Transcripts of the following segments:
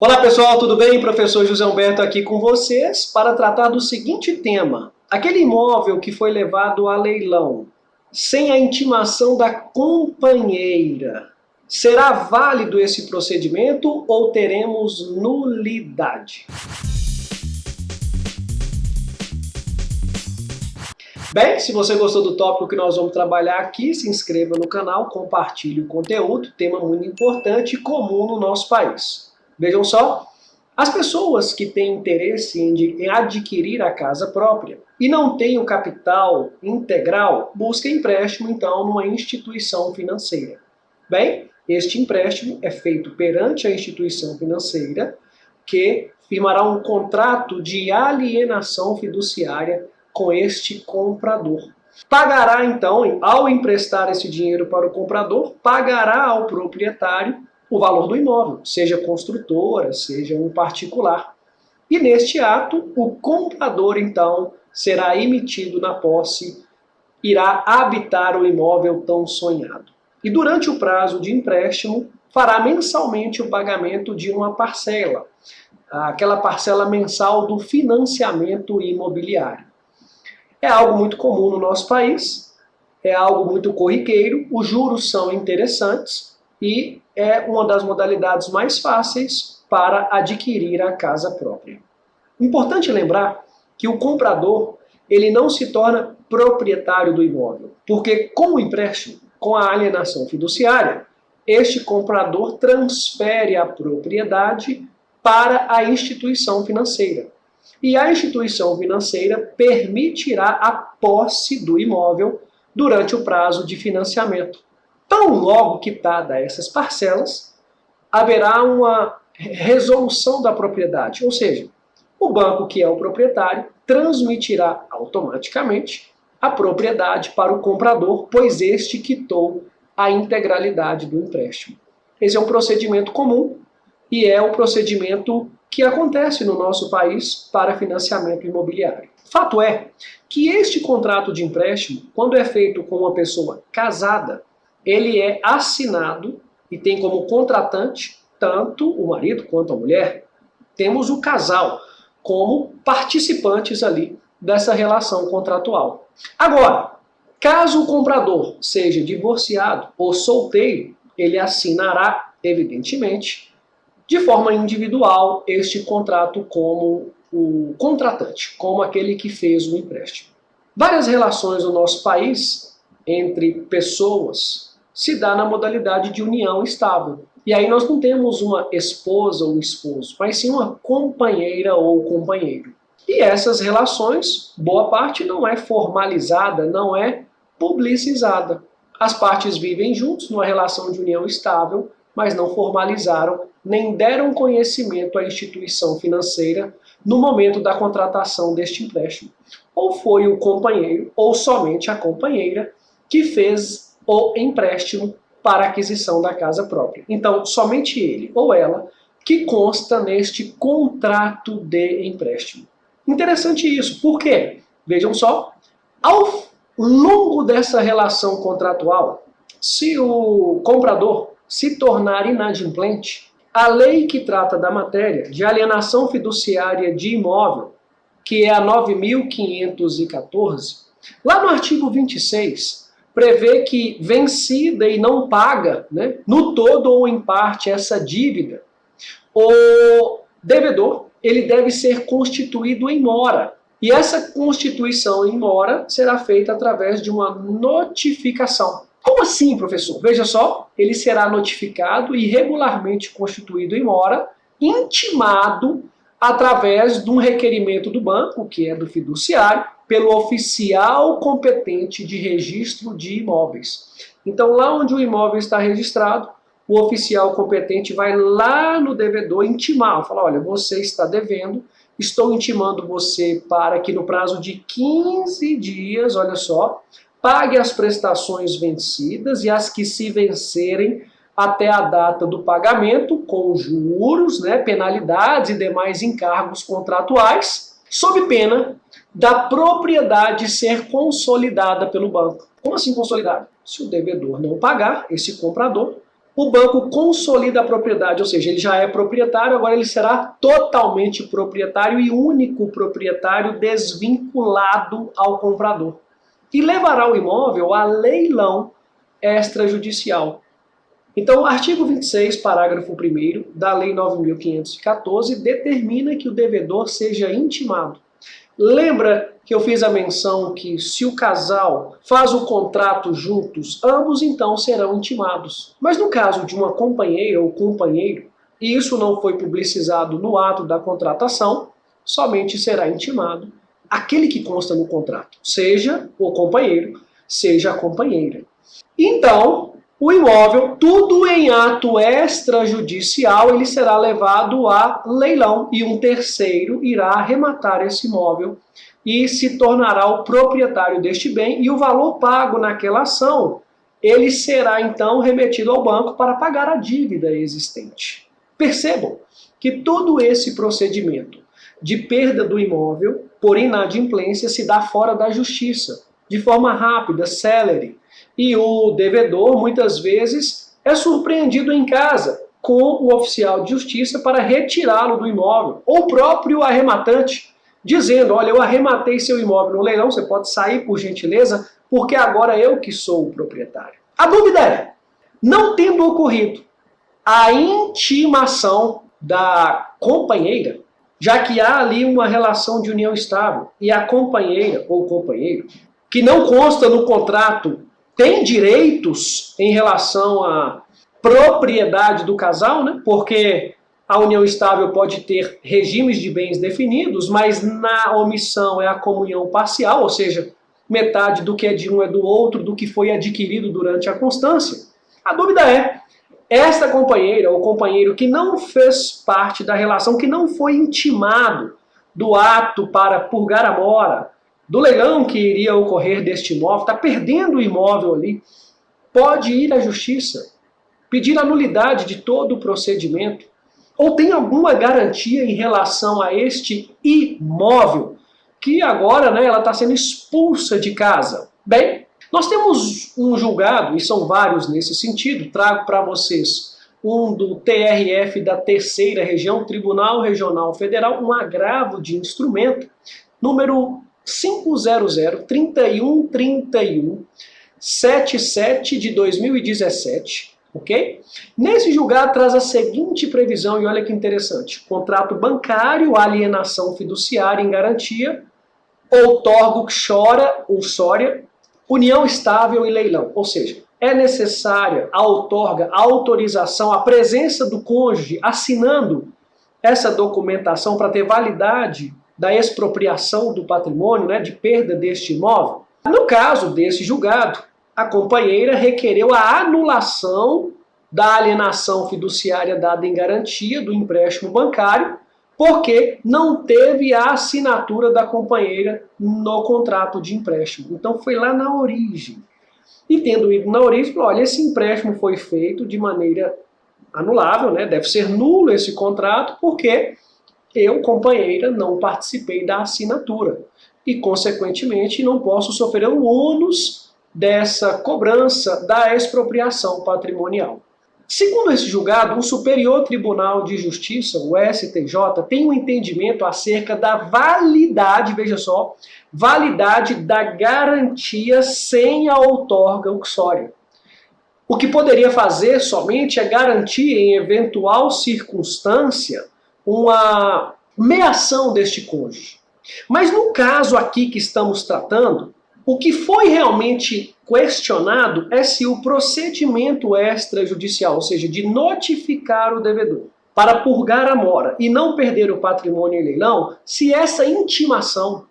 Olá pessoal, tudo bem? Professor José Humberto aqui com vocês para tratar do seguinte tema. Aquele imóvel que foi levado a leilão sem a intimação da companheira, será válido esse procedimento ou teremos nulidade? Bem, se você gostou do tópico que nós vamos trabalhar aqui, se inscreva no canal, compartilhe o conteúdo, tema muito importante e comum no nosso país. Vejam só, as pessoas que têm interesse em adquirir a casa própria e não têm o capital integral, buscam empréstimo, então, numa instituição financeira. Bem, este empréstimo é feito perante a instituição financeira, que firmará um contrato de alienação fiduciária com este comprador. Pagará, então, ao emprestar esse dinheiro para o comprador, pagará ao proprietário o valor do imóvel, seja construtora, seja um particular. E neste ato, o comprador, então, será emitido na posse, irá habitar o imóvel tão sonhado. E durante o prazo de empréstimo, fará mensalmente o pagamento de uma parcela, aquela parcela mensal do financiamento imobiliário. É algo muito comum no nosso país, é algo muito corriqueiro, os juros são interessantes e é uma das modalidades mais fáceis para adquirir a casa própria. Importante lembrar que o comprador ele não se torna proprietário do imóvel, porque com o empréstimo, com a alienação fiduciária, este comprador transfere a propriedade para a instituição financeira. E a instituição financeira permitirá a posse do imóvel durante o prazo de financiamento. Tão logo quitada essas parcelas, haverá uma resolução da propriedade, ou seja, o banco, que é o proprietário, transmitirá automaticamente a propriedade para o comprador, pois este quitou a integralidade do empréstimo. Esse é um procedimento comum e é o procedimento que acontece no nosso país para financiamento imobiliário. Fato é que este contrato de empréstimo, quando é feito com uma pessoa casada, ele é assinado e tem como contratante tanto o marido quanto a mulher. Temos o casal como participantes ali dessa relação contratual. Agora, caso o comprador seja divorciado ou solteiro, ele assinará, evidentemente, de forma individual, este contrato como o contratante, como aquele que fez o empréstimo. Várias relações no nosso país entre pessoas se dá na modalidade de união estável. E aí nós não temos uma esposa ou esposo, mas sim uma companheira ou companheiro. E essas relações, boa parte não é formalizada, não é publicizada. As partes vivem juntos numa relação de união estável, mas não formalizaram, nem deram conhecimento à instituição financeira no momento da contratação deste empréstimo. Ou foi o companheiro, ou somente a companheira, que fez o empréstimo para a aquisição da casa própria. Então, somente ele ou ela que consta neste contrato de empréstimo. Interessante isso, por quê? Vejam só, ao longo dessa relação contratual, se o comprador se tornar inadimplente, a lei que trata da matéria de alienação fiduciária de imóvel, que é a 9.514, lá no artigo 26, prevê que vencida e não paga, né, no todo ou em parte essa dívida, o devedor ele deve ser constituído em mora. E essa constituição em mora será feita através de uma notificação. Como assim, professor? Veja só, ele será notificado e regularmente constituído em mora, intimado através de um requerimento do banco, que é do fiduciário, pelo oficial competente de registro de imóveis. Então, lá onde o imóvel está registrado, o oficial competente vai lá no devedor intimar, falar, olha, você está devendo, estou intimando você para que no prazo de 15 dias, olha só, pague as prestações vencidas e as que se vencerem até a data do pagamento, com juros, né, penalidades e demais encargos contratuais, sob pena da propriedade ser consolidada pelo banco. Como assim consolidada? Se o devedor não pagar, esse comprador, o banco consolida a propriedade, ou seja, ele já é proprietário, agora ele será totalmente proprietário e único proprietário desvinculado ao comprador. E levará o imóvel a leilão extrajudicial. Então, o artigo 26, parágrafo 1º da Lei 9.514 determina que o devedor seja intimado. Lembra que eu fiz a menção que se o casal faz o contrato juntos, ambos então serão intimados. Mas no caso de uma companheira ou companheiro, e isso não foi publicizado no ato da contratação, somente será intimado aquele que consta no contrato, seja o companheiro, seja a companheira. Então, o imóvel, tudo em ato extrajudicial, ele será levado a leilão e um terceiro irá arrematar esse imóvel e se tornará o proprietário deste bem e o valor pago naquela ação, ele será então remetido ao banco para pagar a dívida existente. Percebam que todo esse procedimento de perda do imóvel por inadimplência se dá fora da justiça, de forma rápida, célere. E o devedor, muitas vezes, é surpreendido em casa com o oficial de justiça para retirá-lo do imóvel, ou o próprio arrematante, dizendo, olha, eu arrematei seu imóvel no leilão, você pode sair por gentileza, porque agora eu que sou o proprietário. A dúvida é, não tendo ocorrido a intimação da companheira, já que há ali uma relação de união estável, e a companheira ou companheiro, que não consta no contrato, tem direitos em relação à propriedade do casal, né? Porque a união estável pode ter regimes de bens definidos, mas na omissão é a comunhão parcial, ou seja, metade do que é de um é do outro, do que foi adquirido durante a constância. A dúvida é, esta companheira ou companheiro que não fez parte da relação, que não foi intimado do ato para purgar a mora, do leilão que iria ocorrer deste imóvel, está perdendo o imóvel ali, pode ir à justiça, pedir a nulidade de todo o procedimento, ou tem alguma garantia em relação a este imóvel, que agora ela está sendo expulsa de casa. Bem, nós temos um julgado, e são vários nesse sentido, trago para vocês um do TRF da Terceira Região, Tribunal Regional Federal, um agravo de instrumento, número 500-3131-77 de 2017, ok? Nesse julgado traz a seguinte previsão, e olha que interessante, contrato bancário, alienação fiduciária em garantia, outorgo xora, uxória, união estável e leilão, ou seja, é necessária a outorga, a autorização, a presença do cônjuge assinando essa documentação para ter validade da expropriação do patrimônio, de perda deste imóvel. No caso desse julgado, a companheira requereu a anulação da alienação fiduciária dada em garantia do empréstimo bancário, porque não teve a assinatura da companheira no contrato de empréstimo. Então foi lá na origem. E tendo ido na origem, falou, olha, esse empréstimo foi feito de maneira anulável, deve ser nulo esse contrato, porque eu, companheira, não participei da assinatura e, consequentemente, não posso sofrer o ônus dessa cobrança da expropriação patrimonial. Segundo esse julgado, o Superior Tribunal de Justiça, o STJ, tem um entendimento acerca da validade, veja só, validade da garantia sem a outorga uxória. O que poderia fazer somente é garantir, em eventual circunstância, uma meação deste cônjuge. Mas no caso aqui que estamos tratando, o que foi realmente questionado é se o procedimento extrajudicial, ou seja, de notificar o devedor para purgar a mora e não perder o patrimônio em leilão, se essa intimação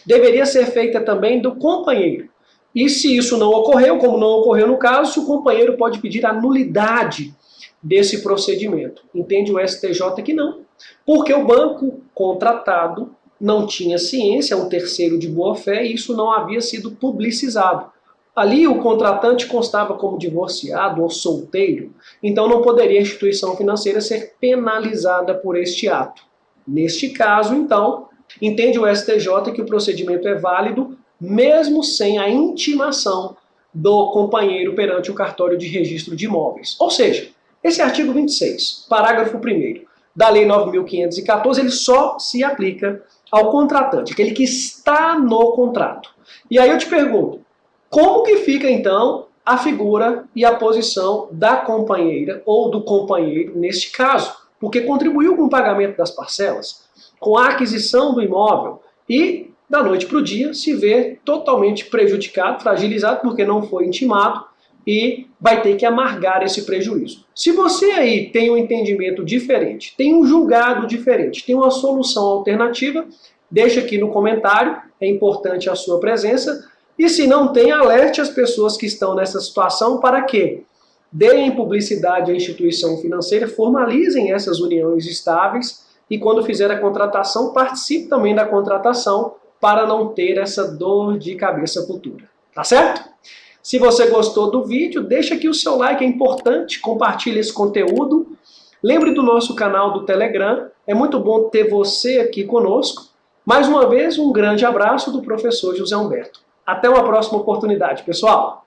deveria ser feita também do companheiro. E se isso não ocorreu, como não ocorreu no caso, o companheiro pode pedir a nulidade desse procedimento. Entende o STJ que não, porque o banco contratado não tinha ciência, um terceiro de boa-fé, e isso não havia sido publicizado. Ali o contratante constava como divorciado ou solteiro, então não poderia a instituição financeira ser penalizada por este ato. Neste caso, então, entende o STJ que o procedimento é válido mesmo sem a intimação do companheiro perante o cartório de registro de imóveis. Ou seja, esse artigo 26, parágrafo 1º da Lei 9.514, ele só se aplica ao contratante, aquele que está no contrato. E aí eu te pergunto, como que fica então a figura e a posição da companheira ou do companheiro neste caso? Porque contribuiu com o pagamento das parcelas, com a aquisição do imóvel e da noite para o dia se vê totalmente prejudicado, fragilizado, porque não foi intimado e vai ter que amargar esse prejuízo. Se você aí tem um entendimento diferente, tem um julgado diferente, tem uma solução alternativa, deixa aqui no comentário, é importante a sua presença. E se não tem, alerte as pessoas que estão nessa situação para que deem publicidade à instituição financeira, formalizem essas uniões estáveis e quando fizer a contratação, participe também da contratação para não ter essa dor de cabeça futura. Tá certo? Se você gostou do vídeo, deixa aqui o seu like, é importante, compartilhe esse conteúdo. Lembre do nosso canal do Telegram, é muito bom ter você aqui conosco. Mais uma vez, um grande abraço do professor José Humberto. Até uma próxima oportunidade, pessoal!